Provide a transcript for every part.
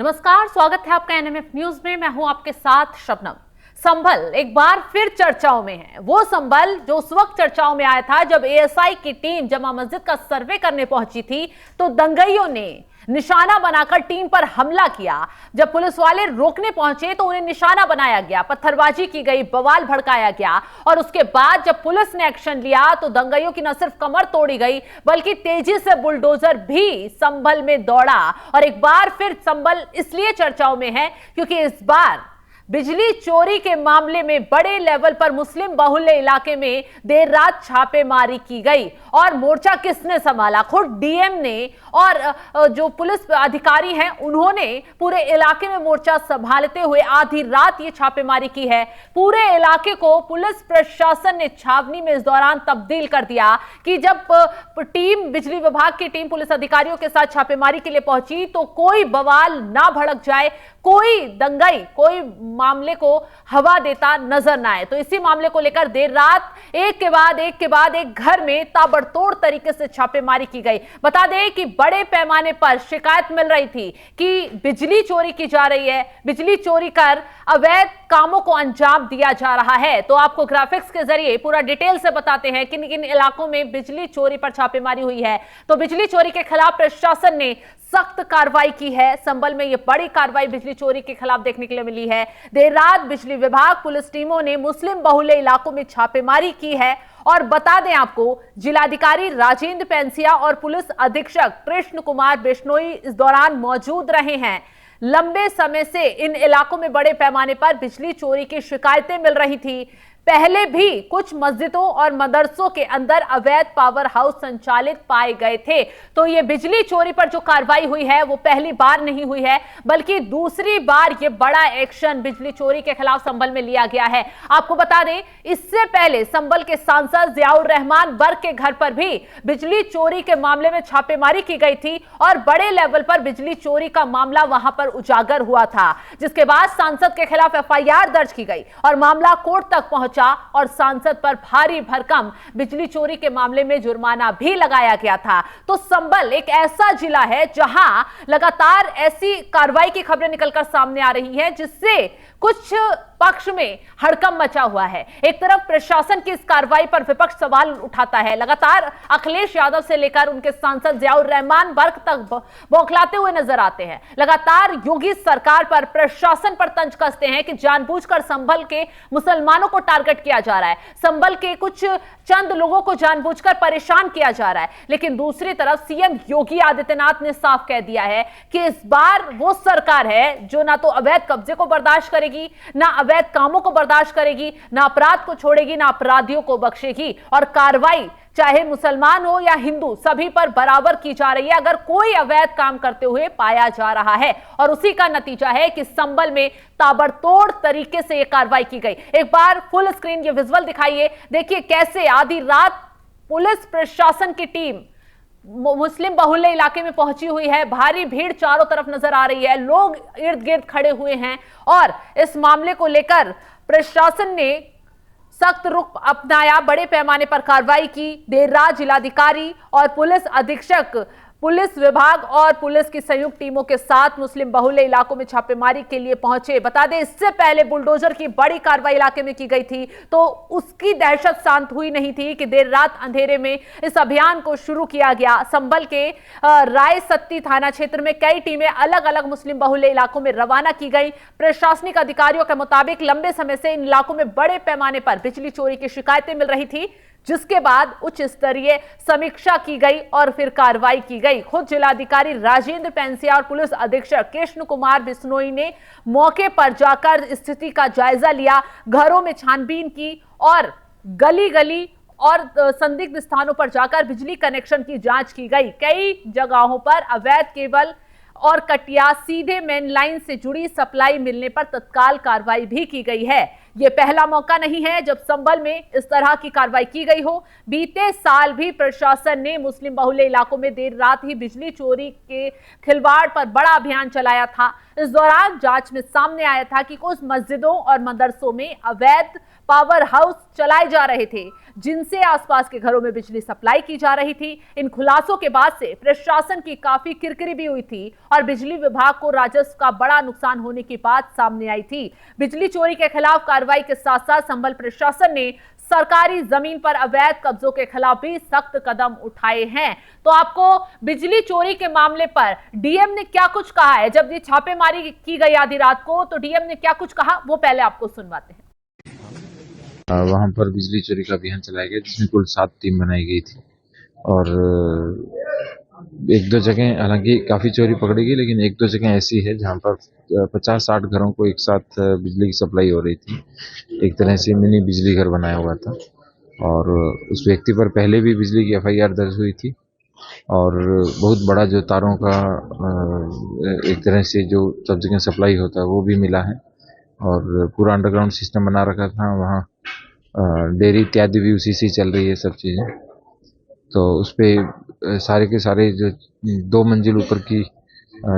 नमस्कार, स्वागत है आपका एनएमएफ न्यूज में। मैं हूं आपके साथ शबनम। संभल एक बार फिर चर्चाओं में है। वो संभल जो उस वक्त चर्चाओं में आया था जब एएसआई की टीम जमा मस्जिद का सर्वे करने पहुंची थी तो दंगइयों ने निशाना बनाकर टीम पर हमला किया। जब पुलिस वाले रोकने पहुंचे तो उन्हें निशाना बनाया गया, पत्थरबाजी की गई, बवाल भड़काया गया और उसके बाद जब पुलिस ने एक्शन लिया तो दंगइयों की न सिर्फ कमर तोड़ी गई बल्कि तेजी से बुलडोजर भी संभल में दौड़ा। और एक बार फिर संभल इसलिए चर्चाओं में है क्योंकि इस बार बिजली चोरी के मामले में बड़े लेवल पर मुस्लिम बहुल्य इलाके में देर रात छापेमारी की गई। और मोर्चा किसने संभाला? खुद डीएम ने और जो पुलिस अधिकारी हैं उन्होंने पूरे इलाके में मोर्चा संभालते हुए आधी रात ये छापेमारी की है। पूरे इलाके को पुलिस प्रशासन ने छावनी में इस दौरान तब्दील कर दिया कि जब टीम बिजली विभाग की टीम पुलिस अधिकारियों के साथ छापेमारी के लिए पहुंची तो कोई बवाल ना भड़क जाए, कोई दंगई, कोई मामले को हवा देता नजर ना आए। तो इसी मामले को लेकर देर रात एक के बाद एक घर में ताबड़तोड़ तरीके से छापेमारी की गई। बता दें कि बड़े पैमाने पर शिकायत मिल रही थी कि बिजली चोरी की जा रही है, बिजली चोरी कर अवैध कामों को अंजाम दिया जा रहा है। तो आपको ग्राफिक्स के जरिए पूरा डिटेल से बताते हैं किन किन इलाकों में बिजली चोरी पर छापेमारी हुई है। तो बिजली चोरी के खिलाफ प्रशासन ने सख्त कार्रवाई की है। संभल में यह बड़ी कार्रवाई बिजली चोरी के खिलाफ देखने के लिए मिली है। देर रात बिजली विभाग पुलिस टीमों ने मुस्लिम बहुल्य इलाकों में छापेमारी की है। और बता दें आपको, जिलाधिकारी राजेंद्र पेंसिया और पुलिस अधीक्षक कृष्ण कुमार बिश्नोई इस दौरान मौजूद रहे हैं। लंबे समय से इन इलाकों में बड़े पैमाने पर बिजली चोरी की शिकायतें मिल रही थी। पहले भी कुछ मस्जिदों और मदरसों के अंदर अवैध पावर हाउस संचालित पाए गए थे। तो ये बिजली चोरी पर जो कार्रवाई हुई है वो पहली बार नहीं हुई है बल्कि दूसरी बार ये बड़ा एक्शन बिजली चोरी के खिलाफ संभल में लिया गया है। आपको बता दें, इससे पहले संभल के सांसद जियाउर रहमान बर्क के घर पर भी बिजली चोरी के मामले में छापेमारी की गई थी और बड़े लेवल पर बिजली चोरी का मामला वहां पर उजागर हुआ था, जिसके बाद सांसद के खिलाफ एफआईआर दर्ज की गई और मामला कोर्ट तक पहुंचा और सांसद पर भारी भरकम बिजली चोरी के मामले में जुर्माना भी लगाया गया था। तो संभल एक ऐसा जिला है जहां लगातार ऐसी कार्रवाई की खबरें निकलकर सामने आ रही हैं जिससे कुछ पक्ष में हड़कंप मचा हुआ है। एक तरफ प्रशासन की इस कार्रवाई पर विपक्ष सवाल उठाता है। लगातार अखिलेश यादव से लेकर उनके सांसद जियाउर रहमान बर्क तक बौखलाते हुए नजर आते हैं। लगातार योगी सरकार पर, प्रशासन पर तंज कसते हैं कि जानबूझकर संभल के मुसलमानों को टारगेट किया जा रहा है, संभल के कुछ चंद लोगों को जानबूझकर परेशान किया जा रहा है। लेकिन दूसरी तरफ सीएम योगी आदित्यनाथ ने साफ कह दिया है कि इस बार वो सरकार है जो ना तो अवैध कब्जे को बर्दाश्त करेगी, ना अवैध कामों को बर्दाश्त करेगी, ना अपराध को छोड़ेगी, ना अपराधियों को बख्शेगी। और कार्रवाई चाहे मुसलमान हो या हिंदू, सभी पर बराबर की जा रही है अगर कोई अवैध काम करते हुए पाया जा रहा है। और उसी का नतीजा है कि संभल में ताबड़तोड़ तरीके से यह कार्रवाई की गई। एक बार फुल स्क्रीन ये विजुअल दिखाइए, देखिए कैसे आधी रात पुलिस प्रशासन की टीम मुस्लिम बहुल्य इलाके में पहुंची हुई है। भारी भीड़ चारों तरफ नजर आ रही है, लोग इर्द गिर्द खड़े हुए हैं और इस मामले को लेकर प्रशासन ने सख्त रुख अपनाया, बड़े पैमाने पर कार्रवाई की। देर रात जिलाधिकारी और पुलिस अधीक्षक पुलिस विभाग और पुलिस की संयुक्त टीमों के साथ मुस्लिम बहुल्य इलाकों में छापेमारी के लिए पहुंचे। बता दें, इससे पहले बुलडोजर की बड़ी कार्रवाई इलाके में की गई थी तो उसकी दहशत शांत हुई नहीं थी कि देर रात अंधेरे में इस अभियान को शुरू किया गया। संभल के राय सत्ती थाना क्षेत्र में कई टीमें अलग अलग मुस्लिम बहुल्य इलाकों में रवाना की गई। प्रशासनिक अधिकारियों के मुताबिक लंबे समय से इन इलाकों में बड़े पैमाने पर बिजली चोरी की शिकायतें मिल रही थी, जिसके बाद उच्च स्तरीय समीक्षा की गई और फिर कार्रवाई की गई। खुद जिलाधिकारी राजेंद्र पेंसिया और पुलिस अधीक्षक कृष्ण कुमार बिश्नोई ने मौके पर जाकर स्थिति का जायजा लिया, घरों में छानबीन की और गली गली और संदिग्ध स्थानों पर जाकर बिजली कनेक्शन की जांच की गई। कई जगहों पर अवैध केबल और कटिया सीधे मेन लाइन से जुड़ी सप्लाई मिलने पर तत्काल कार्रवाई भी की गई है। ये पहला मौका नहीं है जब संभल में इस तरह की कार्रवाई की गई हो। बीते साल भी प्रशासन ने मुस्लिम बहुल्य इलाकों में देर रात ही बिजली चोरी के खिलवाड़ पर बड़ा अभियान चलाया था। इस दौरान जांच में सामने आया था कि कुछ मस्जिदों और मदरसों में अवैध पावर हाउस चलाए जा रहे थे, जिनसे आसपास के घरों में बिजली सप्लाई की जा रही थी। इन खुलासों के बाद से प्रशासन की काफी किरकिरी भी हुई थी और बिजली विभाग को राजस्व का बड़ा नुकसान होने की बात सामने आई थी। बिजली चोरी के खिलाफ कार्रवाई के साथ साथ संभल प्रशासन ने सरकारी जमीन पर अवैध कब्जों के खिलाफ भी सख्त कदम उठाए हैं। तो आपको बिजली चोरी के मामले पर डीएम ने क्या कुछ कहा है, जब ये छापेमारी की गई आधी रात को, तो डीएम ने क्या कुछ कहा वो पहले आपको सुनवाते हैं। वहां पर बिजली चोरी का अभियान चलाया गया, जिसमें कुल 7 टीम बनाई गई थी और एक दो जगह हालांकि काफी चोरी पकड़ी गई, लेकिन एक दो जगह ऐसी है जहां पर 50-60 घरों को एक साथ बिजली की सप्लाई हो रही थी। एक तरह से मिनी बिजली घर बनाया हुआ था और उस व्यक्ति पर पहले भी बिजली की एफआईआर दर्ज हुई थी और बहुत बड़ा जो तारों का एक तरह से जो सब जगह सप्लाई होता है वो भी मिला है और पूरा अंडरग्राउंड सिस्टम बना रखा था। वहाँ डेयरी इत्यादि भी उसी से चल रही है सब चीज़ें। तो उस पर सारे के सारे जो 2 मंजिल ऊपर की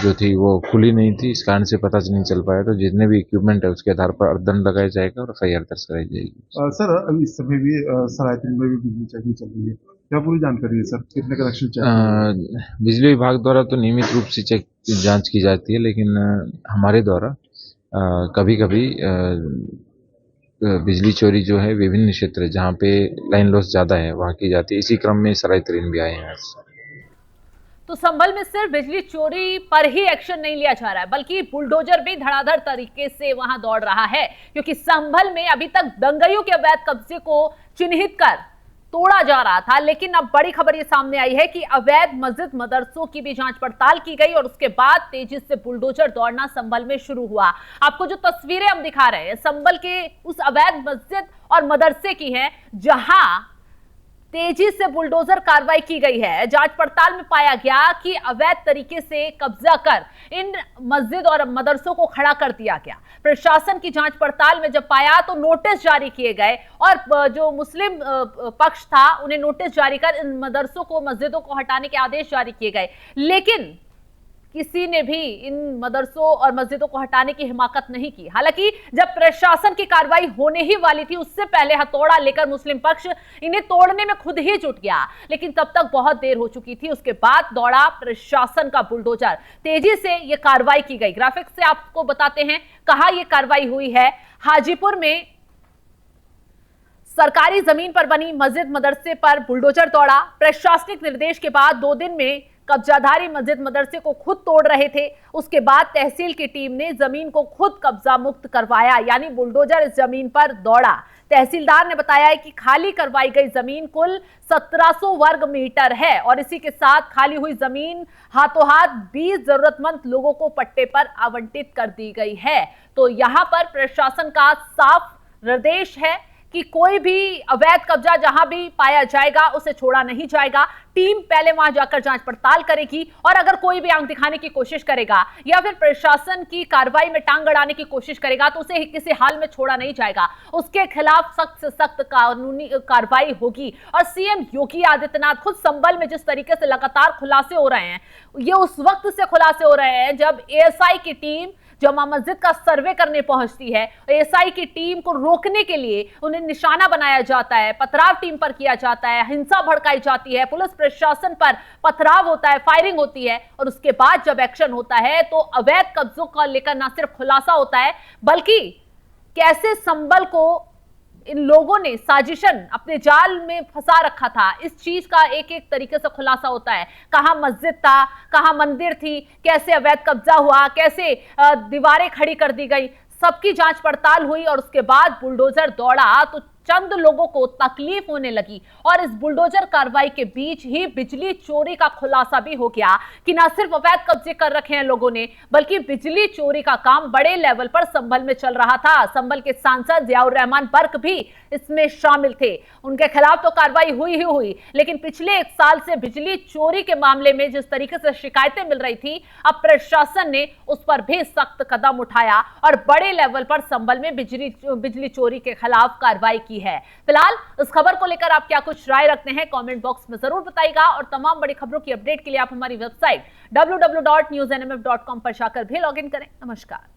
जो थी वो खुली नहीं थी, इस कारण से पता नहीं चल पाया। तो जितने भी इक्विपमेंट है उसके आधार पर दंड लगाया जाएगा और एफआईआर दर्ज कराई जाएगी। सर अभी इस समय भी सरायपुर में भी बिजली चेकिंग चल रही है, क्या पूरी जानकारी है सर? कितने कनेक्शन चाहिए? बिजली विभाग द्वारा तो नियमित रूप से जांच की जाती है, लेकिन हमारे द्वारा कभी कभी बिजली चोरी जो है विभिन्न क्षेत्र जहाँ पे लाइन लॉस ज्यादा है वहाँ की जाती है। इसी क्रम में सराय तरीन भी आए हैं। तो संभल में सिर्फ बिजली चोरी पर ही एक्शन नहीं लिया जा रहा है, बल्कि बुलडोजर भी धड़ाधड़ तरीके से वहां दौड़ रहा है, क्योंकि संभल में अभी तक दंगाइयों के अवैध कब्जे को चिन्हित कर तोड़ा जा रहा था। लेकिन अब बड़ी खबर ये सामने आई है कि अवैध मस्जिद मदरसों की भी जांच पड़ताल की गई और उसके बाद तेजी से बुलडोजर दौड़ना संभल में शुरू हुआ। आपको जो तस्वीरें हम दिखा रहे हैं संभल के उस अवैध मस्जिद और मदरसे की है, जहां तेजी से बुलडोजर कार्रवाई की गई है। जांच पड़ताल में पाया गया कि अवैध तरीके से कब्जा कर इन मस्जिद और मदरसों को खड़ा कर दिया गया। प्रशासन की जांच पड़ताल में जब पाया तो नोटिस जारी किए गए और जो मुस्लिम पक्ष था उन्हें नोटिस जारी कर इन मदरसों को, मस्जिदों को हटाने के आदेश जारी किए गए। लेकिन किसी ने भी इन मदरसों और मस्जिदों को हटाने की हिमाकत नहीं की। हालांकि जब प्रशासन की कार्रवाई होने ही वाली थी उससे पहले हथौड़ा लेकर मुस्लिम पक्ष इन्हें तोड़ने में खुद ही जुट गया, लेकिन तब तक बहुत देर हो चुकी थी। उसके बाद दौड़ा प्रशासन का बुलडोजर, तेजी से यह कार्रवाई की गई। ग्राफिक्स से आपको बताते हैं कहां यह कार्रवाई हुई है। हाजीपुर में सरकारी जमीन पर बनी मस्जिद मदरसे पर बुलडोजर दौड़ा। प्रशासनिक निर्देश के बाद 2 दिन में कब्जाधारी मस्जिद मदरसे को खुद तोड़ रहे थे। उसके बाद तहसील की टीम ने जमीन को खुद कब्जा मुक्त करवाया, यानी बुलडोजर इस जमीन पर दौड़ा। तहसीलदार ने बताया है कि खाली करवाई गई जमीन कुल 1700 वर्ग मीटर है और इसी के साथ खाली हुई जमीन हाथों हाथ 20 जरूरतमंद लोगों को पट्टे पर आवंटित कर दी गई है। तो यहां पर प्रशासन का साफ निर्देश है कि कोई भी अवैध कब्जा जहां भी पाया जाएगा उसे छोड़ा नहीं जाएगा। टीम पहले वहां जाकर जांच पड़ताल करेगी और अगर कोई भी आंख दिखाने की कोशिश करेगा या फिर प्रशासन की कार्रवाई में टांग अड़ाने की कोशिश करेगा तो उसे किसी हाल में छोड़ा नहीं जाएगा। उसके खिलाफ सख्त से सख्त कानूनी कार्रवाई होगी। और सीएम योगी आदित्यनाथ खुद संभल में जिस तरीके से लगातार खुलासे हो रहे हैं, ये उस वक्त से खुलासे हो रहे हैं जब एएसआई की टीम जमा मस्जिद का सर्वे करने पहुंचती है। एएसआई की टीम को रोकने के लिए उन्हें निशाना बनाया जाता है, पथराव टीम पर किया जाता है, हिंसा भड़काई जाती है, पुलिस प्रशासन पर पथराव होता है, फायरिंग होती है और उसके बाद जब एक्शन होता है तो अवैध कब्जों का लेकर न सिर्फ खुलासा होता है बल्कि कैसे संभल को इन लोगों ने साजिशन अपने जाल में फंसा रखा था, इस चीज का एक एक तरीके से खुलासा होता है। कहां मस्जिद था, कहां मंदिर थी, कैसे अवैध कब्जा हुआ, कैसे दीवारें खड़ी कर दी गई, सबकी जांच पड़ताल हुई और उसके बाद बुलडोजर दौड़ा तो चंद लोगों को तकलीफ होने लगी और इस बुलडोजर कार्रवाई के बीच ही बिजली चोरी का खुलासा भी हो गया कि न सिर्फ अवैध कब्जे कर रखे हैं लोगों ने, बल्कि बिजली चोरी का काम बड़े लेवल पर संभल में चल रहा था। संभल के सांसद जियाउर रहमान बर्क भी इसमें शामिल थे। उनके खिलाफ तो कार्रवाई हुई ही हुई, लेकिन पिछले 1 साल से बिजली चोरी के मामले में जिस तरीके से शिकायतें मिल रही थी, अब प्रशासन ने उस पर भी सख्त कदम उठाया और बड़े लेवल पर संभल में बिजली चोरी के खिलाफ कार्रवाई की है। फिलहाल इस खबर को लेकर आप क्या कुछ राय रखते हैं, कमेंट बॉक्स में जरूर बताइएगा और तमाम बड़ी खबरों की अपडेट के लिए आप हमारी वेबसाइट www.newsnmf.com पर जाकर भी लॉगिन करें। नमस्कार।